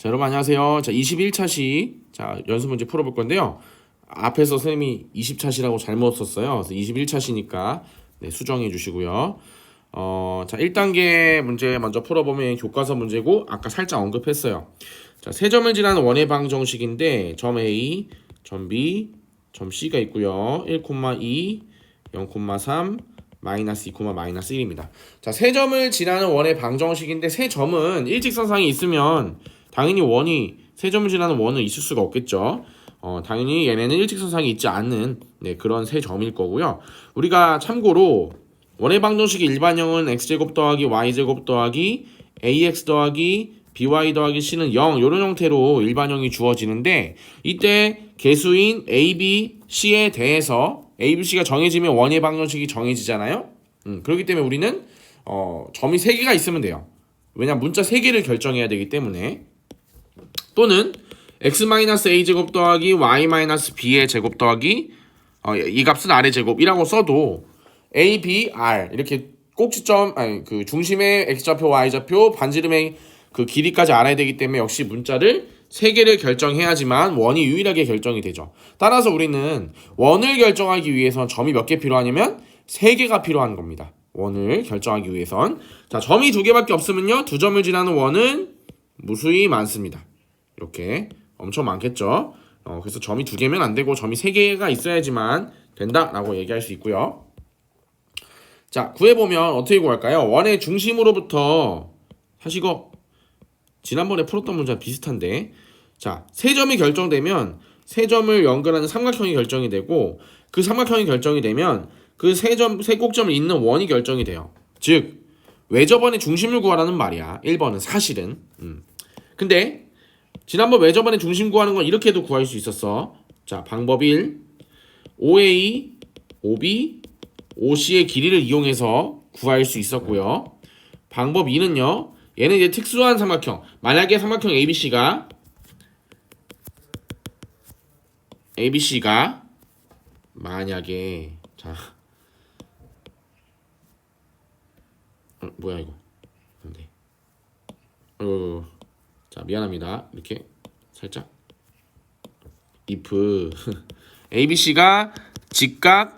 자, 여러분 안녕하세요. 자, 21차 시 연습 문제 풀어볼 건데요. 앞에서 선생님이 20차 시라고 잘못 썼어요. 그래서 21차 시니까 수정해 주시고요. 자, 1단계 문제 먼저 풀어보면 교과서 문제고 아까 살짝 언급했어요. 자, 세 점을 지나는 원의 방정식인데 점 A, 점 B, 점 C가 있고요. 1,2, 0,3, 마이너스 2, 마이너스 1입니다. 자, 세 점을 지나는 원의 방정식인데 세 점은 일직선상이 있으면 당연히 세 점을 지나는 원은 있을 수가 없겠죠. 당연히 얘네는 일직선상이 있지 않는 그런 세 점일 거고요. 우리가 참고로 원의 방정식의 일반형은 x제곱 더하기 y제곱 더하기 ax 더하기 by 더하기 c는 0 이런 형태로 일반형이 주어지는데 이때 개수인 a, b, c에 대해서 a, b, c가 정해지면 원의 방정식이 정해지잖아요. 그렇기 때문에 우리는 점이 3개가 있으면 돼요. 왜냐면 문자 3개를 결정해야 되기 때문에. 또는 x-a제곱 더하기 y-b의 제곱 더하기 이 값은 r의 제곱이라고 써도 a, b, r 이렇게 꼭지점 그 중심의 x좌표, y좌표, 반지름의 그 길이까지 알아야 되기 때문에 역시 문자를 3개를 결정해야지만 원이 유일하게 결정이 되죠. 따라서 우리는 원을 결정하기 위해선 점이 몇 개 필요하냐면 3개가 필요한 겁니다. 원을 결정하기 위해선. 자, 점이 2개밖에 없으면요. 2점을 지나는 원은 무수히 많습니다. 이렇게 엄청 많겠죠. 그래서 점이 2개면 안 되고 점이 3개가 있어야지만 된다라고 얘기할 수 있고요. 자, 구해보면 어떻게 구할까요? 원의 중심으로부터 사실 이거 지난번에 풀었던 문제랑 비슷한데, 자, 세 점이 결정되면 세 점을 연결하는 삼각형이 결정이 되고 그 삼각형이 결정이 되면 그 세 꼭점을 잇는 원이 결정이 돼요. 즉 외접원의 중심을 구하라는 말이야. 1번은 사실은. 근데 지난번 외접원의 중심 구하는 건 이렇게도 구할 수 있었어. 자, 방법 1. OA, OB, OC의 길이를 이용해서 구할 수 있었고요. 방법 2는요. 얘는 이제 특수한 삼각형. 만약에 삼각형 ABC가 만약에 자 뭐야 이거. 네. 자, 미안합니다. 이렇게 살짝 if ABC가 직각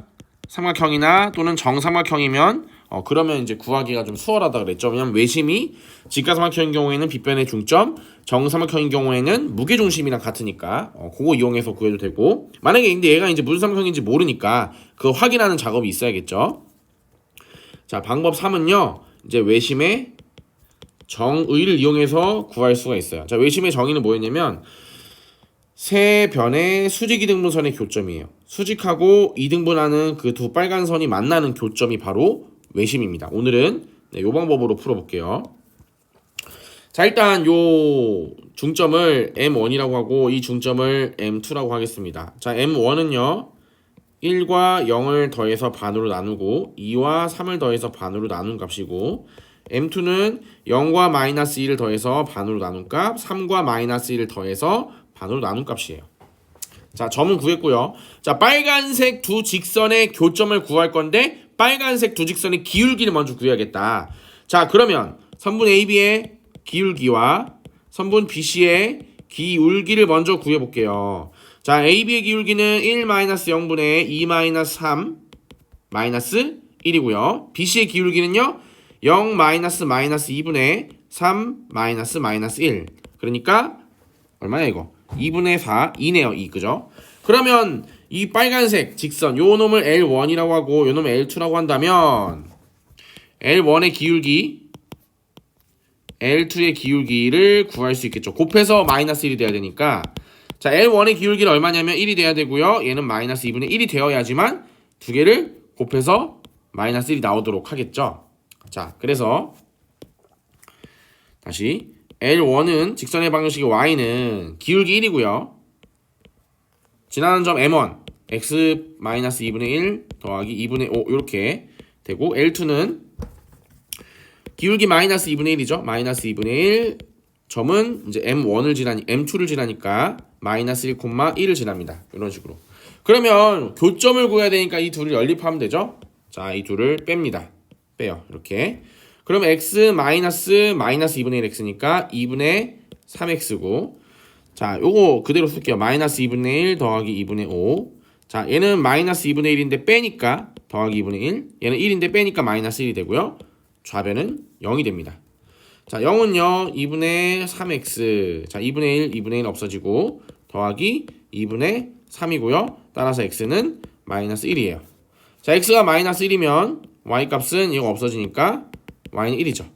삼각형이나 또는 정삼각형이면 그러면 이제 구하기가 좀 수월하다 그랬죠. 왜냐면 외심이 직각삼각형인 경우에는 빗변의 중점, 정삼각형인 경우에는 무게중심이랑 같으니까 그거 이용해서 구해도 되고, 만약에 근데 얘가 이제 무슨 삼각형인지 모르니까 그거 확인하는 작업이 있어야겠죠. 자, 방법 3은요. 이제 외심의 정의를 이용해서 구할 수가 있어요. 자, 외심의 정의는 뭐였냐면 세 변의 수직 이등분선의 교점이에요. 수직하고 이등분하는 그 두 빨간 선이 만나는 교점이 바로 외심입니다. 오늘은 요 방법으로 풀어볼게요. 자, 일단 요 중점을 M1이라고 하고 이 중점을 M2라고 하겠습니다. 자, M1은요 1과 0을 더해서 반으로 나누고 2와 3을 더해서 반으로 나눈 값이고, M2는 0과 마이너스 1을 더해서 반으로 나눈 값, 3과 마이너스 1을 더해서 반으로 나눈 값이에요. 자, 점은 구했고요. 자, 빨간색 두 직선의 교점을 구할 건데 빨간색 두 직선의 기울기를 먼저 구해야겠다. 자, 그러면 선분 AB의 기울기와 선분 BC의 기울기를 먼저 구해볼게요. 자, AB의 기울기는 1-0분의 2-3 마이너스 1이고요. BC의 기울기는요 0-2분의 3 마이너스 1. 그러니까 얼마냐 이거? 2분의 4, 2네요. 2, 그죠? 그러면 이 빨간색 직선 요 놈을 L1이라고 하고 요 놈을 L2라고 한다면 L1의 기울기, L2의 기울기를 구할 수 있겠죠. 곱해서 마이너스 1이 돼야 되니까, 자, L1의 기울기는 얼마냐면 1이 돼야 되고요. 얘는 마이너스 2분의 1이 되어야지만 두 개를 곱해서 마이너스 1이 나오도록 하겠죠. 자, 그래서 다시 L1은 직선의 방정식의 Y는 기울기 1이고요. 지나는 점 M1 x-2분의 1 더하기 2분의 5 이렇게 되고, L2는 기울기 마이너스 2분의 1이죠. 마이너스 2분의 1 점은 이제 M2를 지나니까 마이너스 1,1을 지납니다. 이런 식으로. 그러면 교점을 구해야 되니까 이 둘을 연립하면 되죠. 자, 이 둘을 뺍니다. 빼요. 이렇게. 그럼 x 마이너스 2분의 1x니까 2분의 3x고 자 요거 그대로 쓸게요. 마이너스 2분의 1 더하기 2분의 5. 자 얘는 마이너스 2분의 1인데 빼니까 더하기 2분의 1. 얘는 1인데 빼니까 마이너스 1이 되고요. 좌변은 0이 됩니다. 자 0은요 2분의 3x. 자 2분의 1 2분의 1 없어지고 더하기 2분의 3이고요. 따라서 x는 마이너스 1이에요. 자 x가 마이너스 1이면 y 값은 이거 없어지니까 y는 1이죠.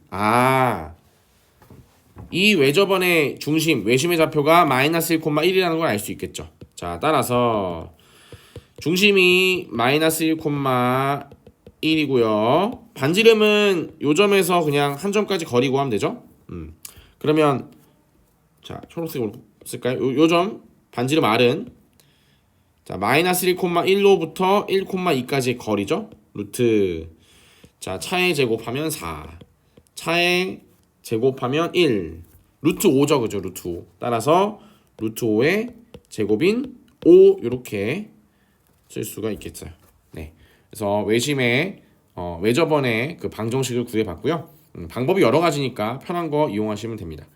이 외접원의 중심, 외심의 좌표가 마이너스 1,1이라는 걸 알 수 있겠죠. 자 따라서 중심이 마이너스 1,1이고요. 반지름은 요 점에서 그냥 한 점까지 거리 구하면 되죠. 그러면 자 초록색으로 쓸까요? 요 점 반지름 r은 자 마이너스 1,1로부터 1,2까지의 거리죠. 루트 자 차의 제곱하면 4 차의 제곱하면 1 루트 5죠. 그죠? 루트 5 따라서 루트 5의 제곱인 5 이렇게 쓸 수가 있겠어요. 네. 그래서 외심의 외접원의 그 방정식을 구해봤고요. 방법이 여러 가지니까 편한 거 이용하시면 됩니다.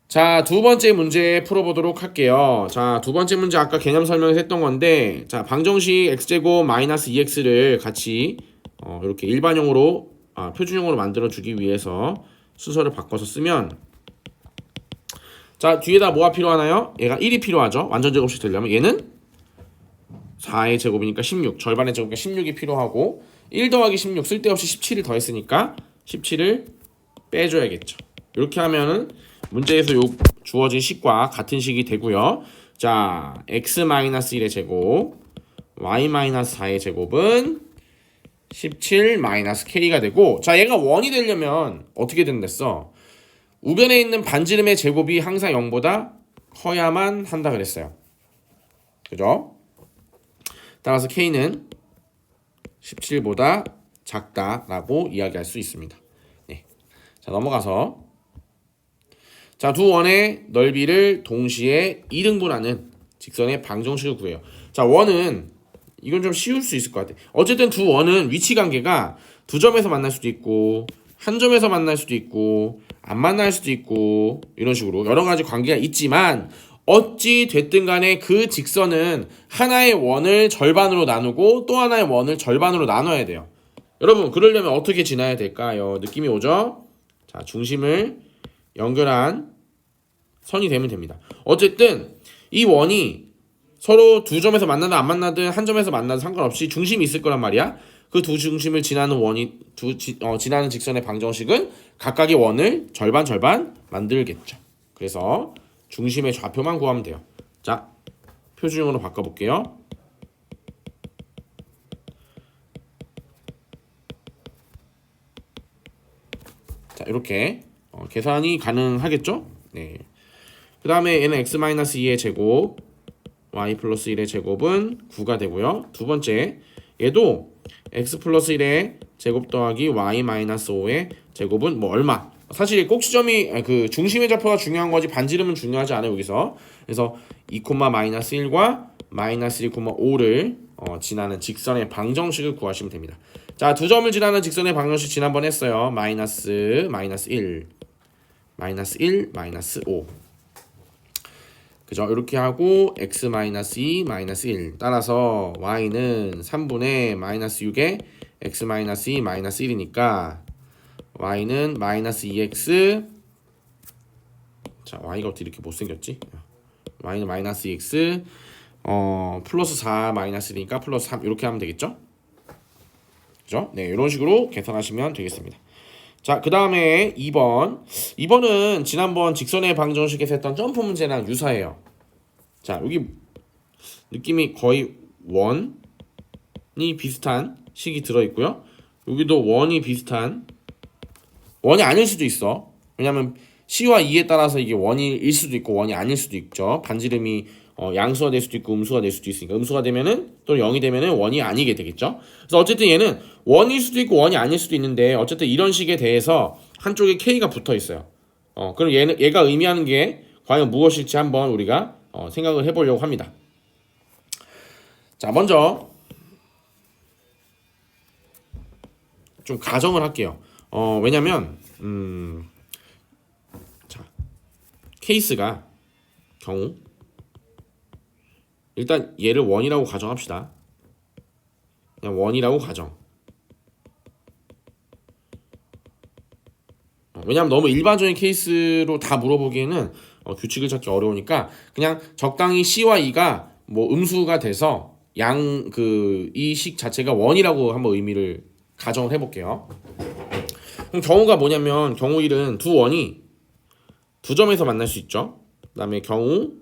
자, 두 번째 문제 풀어보도록 할게요. 자, 두 번째 문제 아까 개념 설명에서 했던 건데, 자, 방정식 x제곱 마이너스 2x를 같이 이렇게 일반형으로 표준형으로 만들어주기 위해서 순서를 바꿔서 쓰면, 자, 뒤에다 뭐가 필요하나요? 얘가 1이 필요하죠. 완전 제곱식 되려면 얘는 4의 제곱이니까 16, 절반의 제곱이니까 16이 필요하고 1 더하기 16 쓸데없이 17을 더했으니까 17을 빼줘야겠죠. 이렇게 하면은 문제에서 요 주어진 식과 같은 식이 되고요. 자, x-1의 제곱, y-4의 제곱은 17-k가 되고, 자, 얘가 1이 되려면 어떻게 된댔어? 우변에 있는 반지름의 제곱이 항상 0보다 커야만 한다 그랬어요. 그죠? 따라서 k는 17보다 작다라고 이야기할 수 있습니다. 네. 자, 넘어가서 자, 두 원의 넓이를 동시에 2등분하는 직선의 방정식을 구해요. 자, 원은 이건 좀 쉬울 수 있을 것 같아. 어쨌든 두 원은 위치 관계가 두 점에서 만날 수도 있고 한 점에서 만날 수도 있고 안 만날 수도 있고 이런 식으로 여러 가지 관계가 있지만 어찌 됐든 간에 그 직선은 하나의 원을 절반으로 나누고 또 하나의 원을 절반으로 나눠야 돼요. 여러분 그러려면 어떻게 지나야 될까요? 느낌이 오죠? 자, 중심을 연결한 선이 되면 됩니다. 어쨌든 이 원이 서로 두 점에서 만나든 안 만나든 한 점에서 만나든 상관없이 중심이 있을 거란 말이야. 그 두 중심을 지나는 원이 지나는 직선의 방정식은 각각의 원을 절반 만들겠죠. 그래서 중심의 좌표만 구하면 돼요. 자, 표준형으로 바꿔볼게요. 자, 이렇게 계산이 가능하겠죠? 네. 그 다음에 얘는 x-2의 제곱, y 플러스 1의 제곱은 9가 되고요. 두 번째, 얘도 x 플러스 1의 제곱 더하기 y 마이너스 5의 제곱은 뭐 얼마? 사실 꼭지점이 그 중심의 좌표가 중요한 거지 반지름은 중요하지 않아요 여기서. 그래서 2, 마이너스 1과 마이너스 1,5를 지나는 직선의 방정식을 구하시면 됩니다. 자, 두 점을 지나는 직선의 방정식 지난번 했어요. 마이너스 1, 마이너스 1, 마이너스 5. 그죠? 이렇게 하고 x-2, 마이너스 1 따라서 y는 3분의 마이너스 6에 x-2, 마이너스 1이니까 y는 마이너스 2x 자, y가 어떻게 이렇게 못생겼지? y는 마이너스 2x 플러스 4 마이너스 1이니까 플러스 3 이렇게 하면 되겠죠? 그죠? 네, 이런 식으로 계산하시면 되겠습니다. 자, 그 다음에 2번은 지난번 직선의 방정식에서 했던 점프 문제랑 유사해요. 자, 여기 느낌이 거의 원이 비슷한 식이 들어있고요. 여기도 원이 비슷한 원이 아닐 수도 있어. 왜냐면 C와 E에 따라서 이게 원일 수도 있고 원이 아닐 수도 있죠. 반지름이 양수가 될 수도 있고 음수가 될 수도 있으니까 음수가 되면은 또는 0이 되면은 원이 아니게 되겠죠. 그래서 어쨌든 얘는 원일 수도 있고 원이 아닐 수도 있는데 어쨌든 이런 식에 대해서 한쪽에 K가 붙어 있어요. 그럼 얘가 의미하는 게 과연 무엇일지 한번 우리가 생각을 해보려고 합니다. 자, 먼저 좀 가정을 할게요. 왜냐면 자, 케이스가 경우 일단 얘를 원이라고 가정합시다. 그냥 원이라고 가정. 왜냐하면 너무 일반적인 케이스로 다 물어보기에는 규칙을 찾기 어려우니까 그냥 적당히 C와 E가 뭐 음수가 돼서 양 그 이 식 자체가 원이라고 한번 의미를 가정을 해볼게요. 그럼 경우가 뭐냐면 경우 1은 두 원이 두 점에서 만날 수 있죠. 그다음에 경우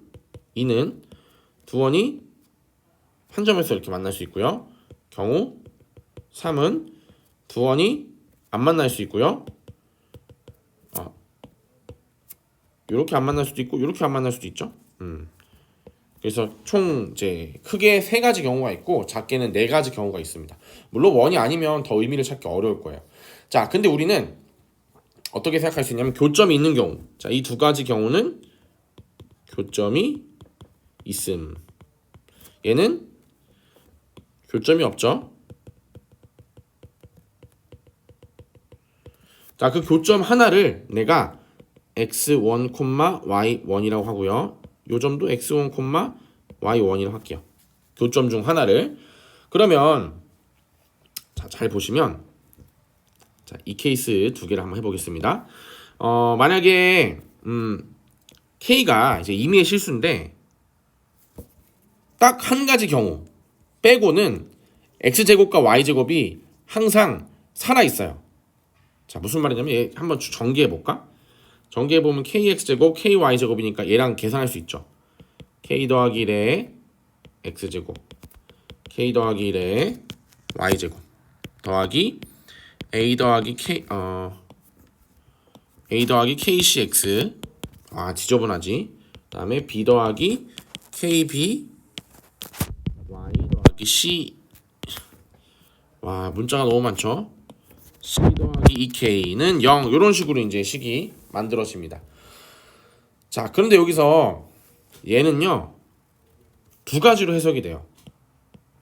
2는 두 원이 한 점에서 이렇게 만날 수 있고요. 경우 3은 두 원이 안 만날 수 있고요. 이렇게 안 만날 수도 있고 이렇게 안 만날 수도 있죠. 그래서 총 이제 크게 세 가지 경우가 있고 작게는 네 가지 경우가 있습니다. 물론 원이 아니면 더 의미를 찾기 어려울 거예요. 자, 근데 우리는 어떻게 생각할 수 있냐면 교점이 있는 경우. 자, 이 두 가지 경우는 교점이 있음. 얘는 교점이 없죠. 자, 그 교점 하나를 내가 x1, y1이라고 하고요. 요 점도 x1, y1이라고 할게요. 교점 중 하나를. 그러면 자, 잘 보시면 자, 이 케이스 두 개를 한번 해보겠습니다. 만약에 K가 이제 임의의 실수인데 딱 한 가지 경우 빼고는 x제곱과 y제곱이 항상 살아있어요. 자, 무슨 말이냐면 얘 한번 전개해볼까? 전개해보면 kx제곱, ky제곱이니까 얘랑 계산할 수 있죠. k 더하기 1에 x제곱, k 더하기 1에 y제곱 더하기 a 더하기 kcx. 지저분하지. 그 다음에 b 더하기 kb y 더하기 c. 문자가 너무 많죠. c 더하기 2k는 0. 이런 식으로 이제 식이 만들어집니다. 자, 그런데 여기서 얘는요 두 가지로 해석이 돼요.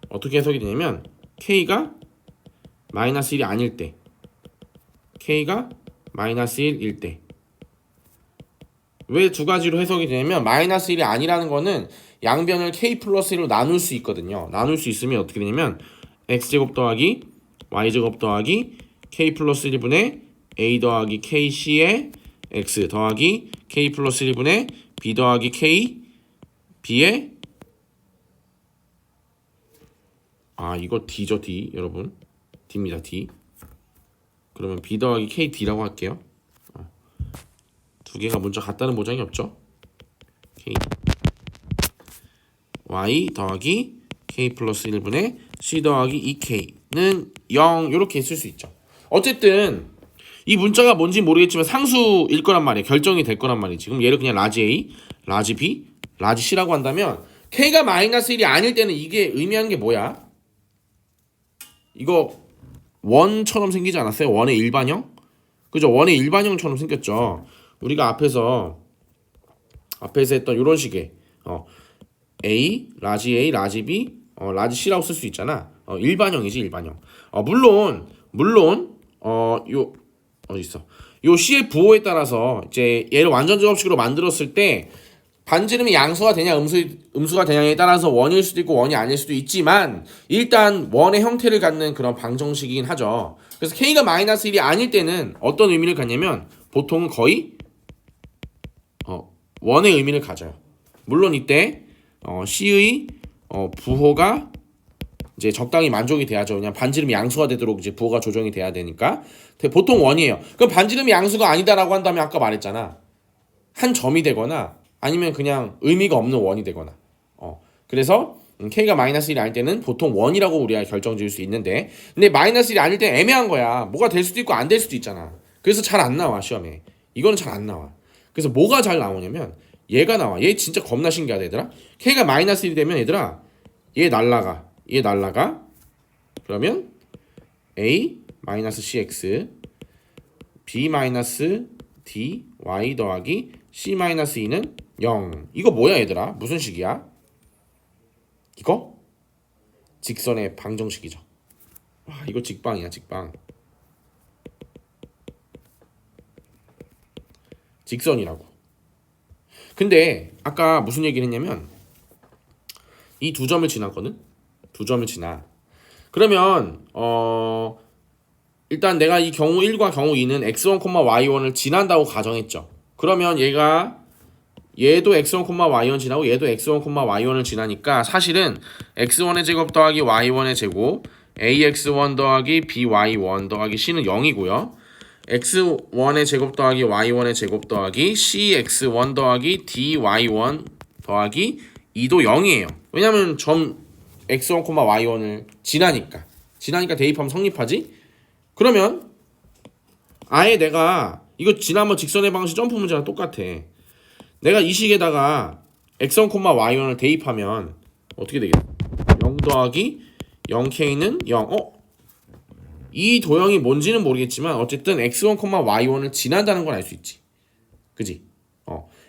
어떻게 해석이 되냐면 k가 마이너스 1이 아닐 때, k가 마이너스 1일 때. 왜 두 가지로 해석이 되냐면 마이너스 1이 아니라는 거는 양변을 k 플러스 1로 나눌 수 있거든요. 나눌 수 있으면 어떻게 되냐면 x제곱 더하기 y제곱 더하기 k 플러스 1분의 a 더하기 kc의 x 더하기 k 플러스 1분의 b 더하기 k b의 이거 d죠. d 여러분, d입니다. d. 그러면 b 더하기 k d라고 할게요. 두 개가 문자 같다는 보장이 없죠. k y 더하기 k 플러스 1분의 c 더하기 2k는 0. 이렇게 쓸 수 있죠. 어쨌든 이 문자가 뭔지 모르겠지만 상수일 거란 말이에요. 결정이 될 거란 말이지. 그럼 얘를 그냥 라지 A, 라지 B, 라지 C라고 한다면 K가 마이너스 1이 아닐 때는 이게 의미하는 게 뭐야? 이거 원처럼 생기지 않았어요? 원의 일반형? 그죠? 원의 일반형처럼 생겼죠. 우리가 앞에서 했던 이런 식의 A, 라지 B, 라지 C라고 쓸 수 있잖아. 일반형이지, 일반형. 물론 요 어디 있어? 요 C의 부호에 따라서 이제 얘를 완전 제곱식으로 만들었을 때 반지름이 양수가 되냐 음수가 되냐에 따라서 원일 수도 있고 원이 아닐 수도 있지만 일단 원의 형태를 갖는 그런 방정식이긴 하죠. 그래서 K가 마이너스 1이 아닐 때는 어떤 의미를 갖냐면 보통은 거의 원의 의미를 가져요. 물론 이때 C의 부호가 이제 적당히 만족이 돼야죠. 그냥 반지름이 양수가 되도록 이제 부호가 조정이 돼야 되니까. 보통 원이에요. 그럼 반지름이 양수가 아니다라고 한다면 아까 말했잖아. 한 점이 되거나 아니면 그냥 의미가 없는 원이 되거나. 그래서 k가 마이너스 1이 아닐 때는 보통 원이라고 우리가 결정 지을 수 있는데, 근데 마이너스 1이 아닐 때 애매한 거야. 뭐가 될 수도 있고 안 될 수도 있잖아. 그래서 잘 안 나와 시험에. 이거는 잘 안 나와. 그래서 뭐가 잘 나오냐면 얘가 나와. 얘 진짜 겁나 신기하다 얘들아. k가 마이너스 1이 되면 얘들아 얘 날라가. 그러면 a 마이너스 cx b 마이너스 d y 더하기 c 마이너스 2는 0. 이거 뭐야 얘들아? 무슨 식이야? 이거? 직선의 방정식이죠. 이거 직방이야, 직방. 직선이라고. 근데 아까 무슨 얘기를 했냐면 이 두 점을 지났거든. 두 점을 지나. 그러면 일단 내가 이 경우 1과 경우 2는 x1, y1을 지난다고 가정했죠. 그러면 얘도 x1, y1 지나고 얘도 x1, y1을 지나니까 사실은 x1의 제곱 더하기 y1의 제곱 ax1 더하기 by1 더하기 c는 0이고요. x1의 제곱 더하기 y1의 제곱 더하기 cx1 더하기 dy1 더하기 2도 0이에요. 왜냐면 점 x1, y1을 지나니까 대입하면 성립하지? 그러면 아예 내가 이거 지난번 직선의 방식 점프 문제랑 똑같아. 내가 이 식에다가 x1, y1을 대입하면 어떻게 되겠어? 0 더하기 0k는 0. 이 도형이 뭔지는 모르겠지만 어쨌든 x1, y1을 지난다는 걸 알 수 있지. 그지?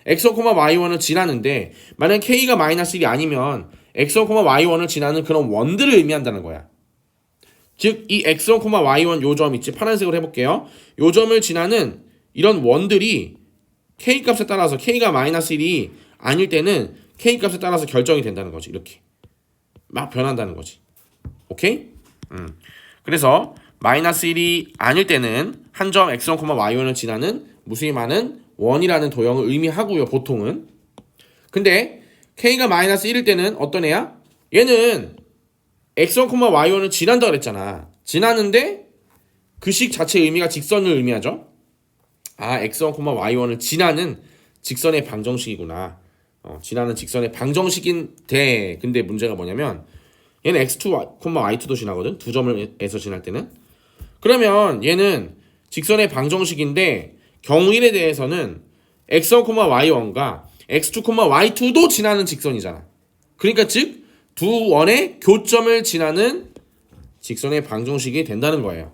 x1, y1을 지나는데 만약 k가 마이너스 1이 아니면 x1, y1을 지나는 그런 원들을 의미한다는 거야. 즉 이 x1, y1 요 점 있지? 파란색으로 해볼게요. 요 점을 지나는 이런 원들이 k 값에 따라서 k가 마이너스 1이 아닐 때는 k 값에 따라서 결정이 된다는 거지. 이렇게 막 변한다는 거지. 오케이? 그래서 마이너스 1이 아닐 때는 한 점 x1, y1을 지나는 무수히 많은 원이라는 도형을 의미하고요. 보통은. 근데 k가 마이너스 1일 때는 어떤 애야? 얘는 x1, y1을 지난다 그랬잖아. 지나는데 그 식 자체의 의미가 직선을 의미하죠. x1, y1을 지나는 직선의 방정식이구나. 지나는 직선의 방정식인데 근데 문제가 뭐냐면 얘는 x2, y2도 지나거든. 두 점에서 지날 때는. 그러면 얘는 직선의 방정식인데 경우 1에 대해서는 x1, y1과 x2, y2도 지나는 직선이잖아. 그러니까 즉 두 원의 교점을 지나는 직선의 방정식이 된다는 거예요.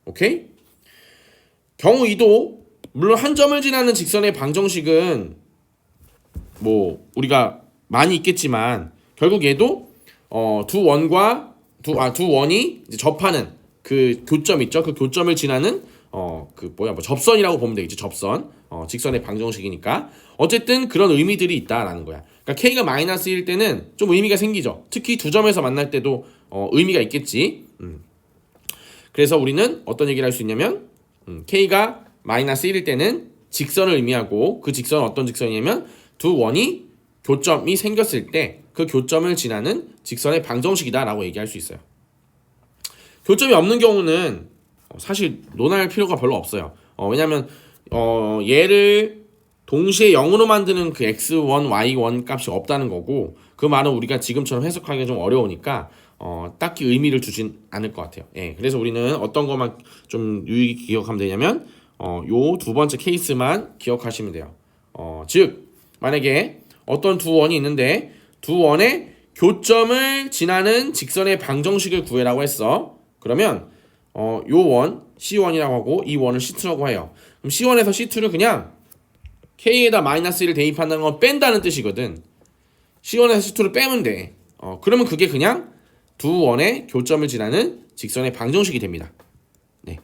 오케이? 경우 2도 물론 한 점을 지나는 직선의 방정식은 뭐 우리가 많이 있겠지만 결국 얘도 두 원이 이제 접하는 그 교점 있죠. 그 교점을 지나는 접선이라고 보면 되겠지. 접선. 직선의 방정식이니까 어쨌든 그런 의미들이 있다라는 거야. 그러니까 k가 마이너스 1일 때는 좀 의미가 생기죠. 특히 두 점에서 만날 때도 의미가 있겠지. 그래서 우리는 어떤 얘기를 할 수 있냐면 k가 마이너스 1일 때는 직선을 의미하고 그 직선은 어떤 직선이냐면 두 원이 교점이 생겼을 때 그 교점을 지나는 직선의 방정식이다라고 얘기할 수 있어요. 교점이 없는 경우는 사실 논할 필요가 별로 없어요. 왜냐하면 얘를 동시에 0으로 만드는 그 x1, y1 값이 없다는 거고 그 말은 우리가 지금처럼 해석하기가 좀 어려우니까 딱히 의미를 두진 않을 것 같아요. 예, 그래서 우리는 어떤 것만 좀 유익히 기억하면 되냐면 요 두 번째 케이스만 기억하시면 돼요. 즉 만약에 어떤 두 원이 있는데 두 원의 교점을 지나는 직선의 방정식을 구해라고 했어. 그러면 요 원 C1이라고 하고 이 원을 C2라고 해요. 그럼 C1에서 C2를 그냥 K에다 마이너스 1을 대입한다는 건 뺀다는 뜻이거든. C1에서 C2를 빼면 돼. 그러면 그게 그냥 두 원의 교점을 지나는 직선의 방정식이 됩니다. 네.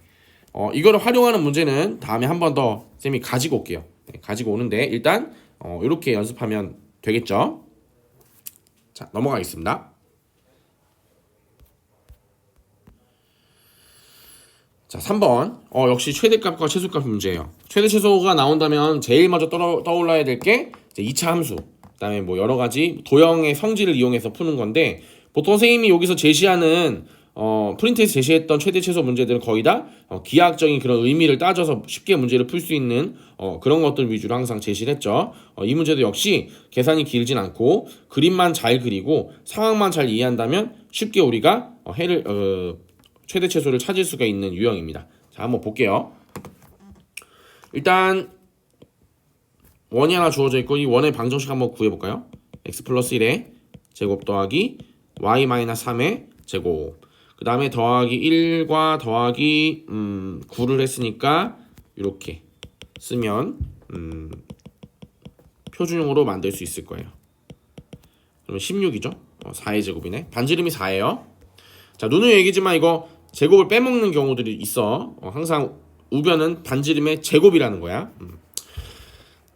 이거를 활용하는 문제는 다음에 한 번 더 쌤이 가지고 올게요. 네, 가지고 오는데 일단 이렇게 연습하면 되겠죠. 자, 넘어가겠습니다. 자, 3번. 역시 최대값과 최소값 문제예요. 최대 최소가 나온다면 제일 먼저 떠올라야 될 게 2차 함수. 그다음에 뭐 여러 가지 도형의 성질을 이용해서 푸는 건데 보통 선생님이 여기서 제시하는 프린트에서 제시했던 최대 최소 문제들은 거의 다 기하학적인 그런 의미를 따져서 쉽게 문제를 풀 수 있는 그런 것들 위주로 항상 제시를 했죠. 이 문제도 역시 계산이 길진 않고 그림만 잘 그리고 상황만 잘 이해한다면 쉽게 우리가 최대 최소를 찾을 수가 있는 유형입니다. 자, 한번 볼게요. 일단 원이 하나 주어져 있고 이 원의 방정식 한번 구해볼까요? x 플러스 1의 제곱 더하기 y 마이너스 3의 제곱 그 다음에 더하기 1과 더하기 9를 했으니까 이렇게 쓰면 표준형으로 만들 수 있을 거예요. 그러면 16이죠? 4의 제곱이네. 반지름이 4예요. 자, 누누이 얘기지만 이거 제곱을 빼먹는 경우들이 있어. 항상 우변은 반지름의 제곱이라는 거야.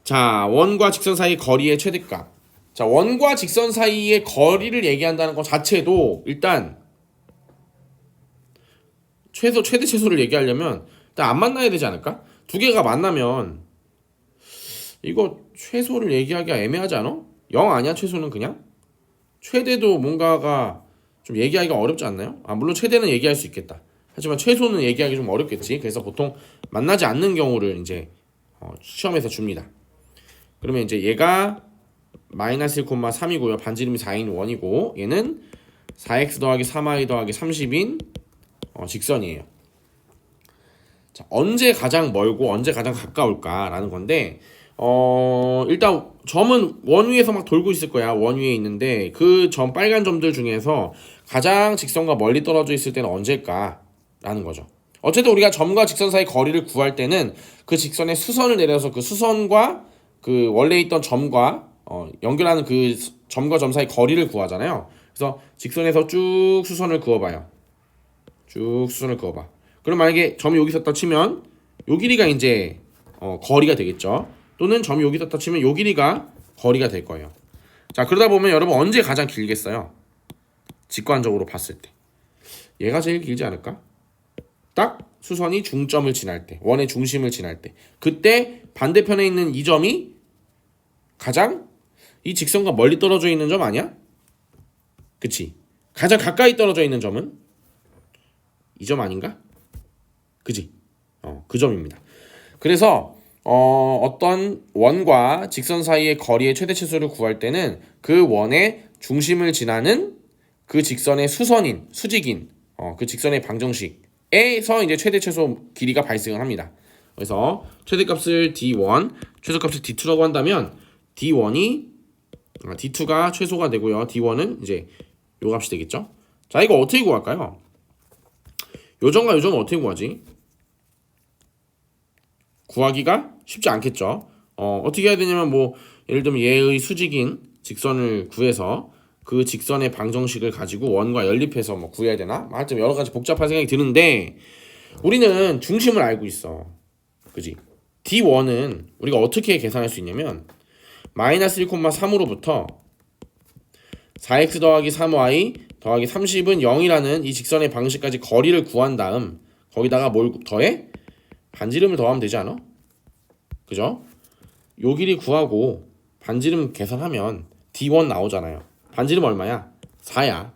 자, 자, 원과 직선 사이 거리의 최대값. 자, 원과 직선 사이의 거리를 얘기한다는 것 자체도 일단 최대 최소를 얘기하려면 일단 안 만나야 되지 않을까? 두 개가 만나면 이거 최소를 얘기하기가 애매하지 않아? 0 아니야 최소는 그냥? 최대도 뭔가가 좀 얘기하기가 어렵지 않나요? 물론 최대는 얘기할 수 있겠다. 하지만 최소는 얘기하기 좀 어렵겠지. 그래서 보통 만나지 않는 경우를 이제 시험에서 줍니다. 그러면 이제 얘가 마이너스 1,3이고요. 반지름이 4인 원이고 얘는 4x 더하기 3y 더하기 30인 직선이에요. 자, 언제 가장 멀고 언제 가장 가까울까라는 건데 일단 점은 원 위에서 막 돌고 있을 거야. 원 위에 있는데 그 점 빨간 점들 중에서 가장 직선과 멀리 떨어져 있을 때는 언제일까라는 거죠. 어쨌든 우리가 점과 직선 사이 거리를 구할 때는 그 직선의 수선을 내려서 그 수선과 그 원래 있던 점과 연결하는 그 점과 점 사이 거리를 구하잖아요. 그래서 직선에서 쭉 수선을 그어봐요. 쭉 수선을 그어봐. 그럼 만약에 점이 여기 있었다 치면 요 길이가 이제 거리가 되겠죠. 또는 점이 여기 있었다 치면 요 길이가 거리가 될 거예요. 자, 그러다 보면 여러분 언제 가장 길겠어요? 직관적으로 봤을 때 얘가 제일 길지 않을까? 딱 수선이 중점을 지날 때, 원의 중심을 지날 때, 그때 반대편에 있는 이 점이 가장 이 직선과 멀리 떨어져 있는 점 아니야? 그치? 가장 가까이 떨어져 있는 점은 이 점 아닌가? 그지? 그 점입니다. 그래서 어떤 원과 직선 사이의 거리의 최대 최소를 구할 때는 그 원의 중심을 지나는 그 직선의 수선인, 수직인 그 직선의 방정식에서 이제 최대 최소 길이가 발생을 합니다. 그래서 최대값을 D1, 최소값을 D2라고 한다면 D2가 최소가 되고요. D1은 이제 요 값이 되겠죠. 자, 이거 어떻게 구할까요? 요점과 요점은 어떻게 구하지? 구하기가 쉽지 않겠죠. 어떻게 해야 되냐면 뭐 예를 들면 얘의 수직인 직선을 구해서 그 직선의 방정식을 가지고 원과 연립해서 뭐 구해야 되나? 하여튼 여러 가지 복잡한 생각이 드는데 우리는 중심을 알고 있어. 그지? D1은 우리가 어떻게 계산할 수 있냐면 마이너스 1,3으로부터 4x 더하기 3y 더하기 30은 0이라는 이 직선의 방식까지 거리를 구한 다음 거기다가 뭘 더해? 반지름을 더하면 되지 않아? 그죠? 요 길이 구하고 반지름 계산하면 D1 나오잖아요. 반지름 얼마야? 4야.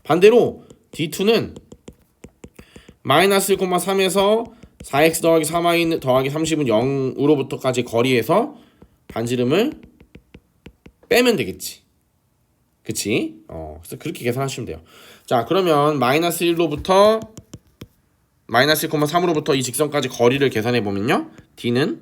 반대로 D2는 마이너스 1,3에서 4x 더하기 3y 더하기 30은 0으로부터까지 거리에서 반지름을 빼면 되겠지. 그치? 그래서 그렇게 계산하시면 돼요. 자, 그러면 마이너스 1로부터 마이너스 1,3으로부터 이 직선까지 거리를 계산해 보면요. D는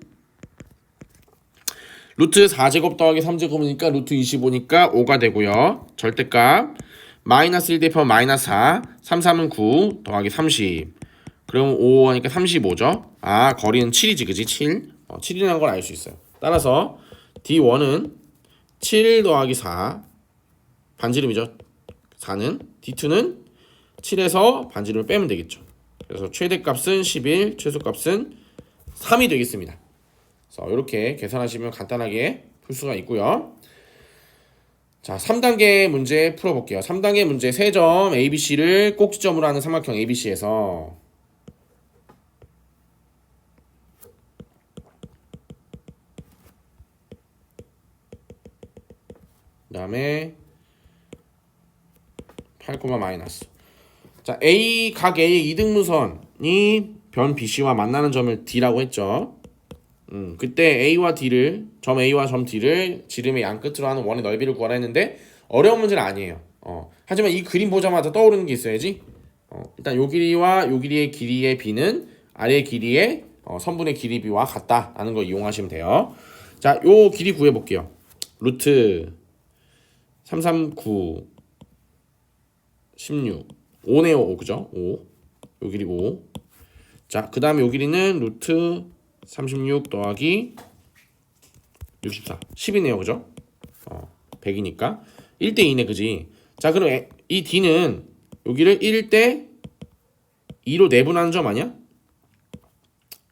루트 4제곱 더하기 3제곱이니까 루트 25니까 5가 되고요. 절대값 마이너스 1 대입하면 마이너스 4, 3, 3은 9 더하기 30. 그럼 5 하니까 35죠. 거리는 7이지, 그지? 7. 7이라는 걸 알 수 있어요. 따라서 D1은 7 더하기 4 반지름이죠. 4는 D2는 7에서 반지름을 빼면 되겠죠. 그래서 최대값은 11, 최소값은 3이 되겠습니다. 그래서 이렇게 계산하시면 간단하게 풀 수가 있고요. 자, 3단계 문제 풀어볼게요. 3단계 문제 세 점 ABC를 꼭지점으로 하는 삼각형 ABC에서 그 다음에 8, 마이너스. 자, 각 A의 이등분선이 변 BC와 만나는 점을 D라고 했죠. 그때 A와 D를 점 A와 점 D를 지름의 양 끝으로 하는 원의 넓이를 구하라 했는데 어려운 문제는 아니에요. 하지만 이 그림 보자마자 떠오르는 게 있어야지. 일단 요 길이와 요 길이의 B는 아래 길이의 선분의 길이 B와 같다라는 거 이용하시면 돼요. 자, 요 길이 구해 볼게요. 루트 339 16 5네요. 5 그죠? 5. 요 길이 5. 자, 그 다음에 요 길이는 루트 36 더하기 64 10이네요. 그죠? 100이니까 1대 2네. 그지? 자, 그럼 이 D는 여기를 1대 2로 내분하는 점 아니야?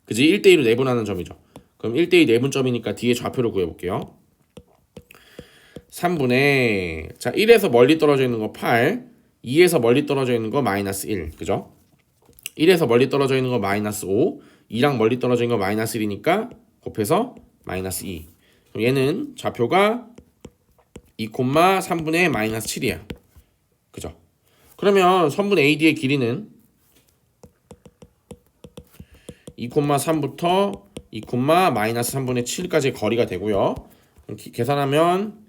그지? 1대 2로 내분하는 점이죠. 그럼 1대2 내분점이니까 뒤에 좌표를 구해볼게요. 3분의 자 1에서 멀리 떨어져 있는 거 8, 2에서 멀리 떨어져 있는 거 마이너스 1, 그죠? 1에서 멀리 떨어져 있는 거 마이너스 5, 2랑 멀리 떨어져 있는 거 마이너스 1이니까 곱해서 마이너스 2. 그럼 얘는 좌표가 2,3분의 마이너스 7이야. 그죠? 그러면 선분 AD의 길이는 2,3부터 2, 마이너스 3분의 7까지 거리가 되고요. 계산하면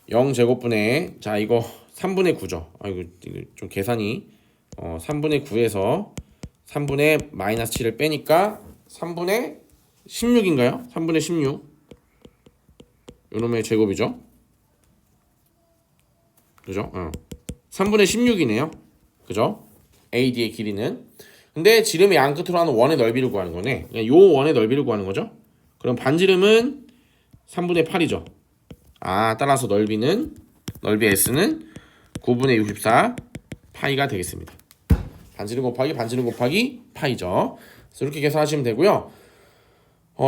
0제곱분의 자 이거 3분의 9죠. 이거 좀 계산이 3분의 9에서 3분의 마이너스 7을 빼니까 3분의 16인가요? 3분의 16 요놈의 제곱이죠. 그죠? 3분의 16이네요. 그죠? AD의 길이는. 근데 지름의 양 끝으로 하는 원의 넓이를 구하는 거네. 그냥 요 원의 넓이를 구하는 거죠. 그럼 반지름은 3분의 8이죠. 따라서 넓이 S는 9분의 64 파이가 되겠습니다. 반지름 곱하기 파이죠. 그래서 이렇게 계산하시면 되고요.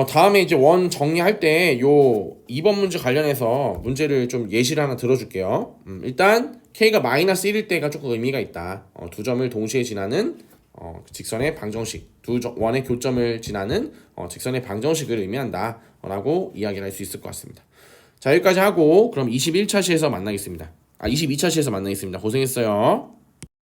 다음에 이제 원 정리할 때 요 2번 문제 관련해서 문제를 좀 예시를 하나 들어줄게요. 일단 K가 마이너스 1일 때가 조금 의미가 있다. 두 점을 동시에 지나는 직선의 방정식, 두 원의 교점을 지나는 직선의 방정식을 의미한다 라고 이야기를 할 수 있을 것 같습니다. 자 여기까지 하고 그럼 21차 시에서 만나겠습니다. 22차 시에서 만나겠습니다. 고생했어요.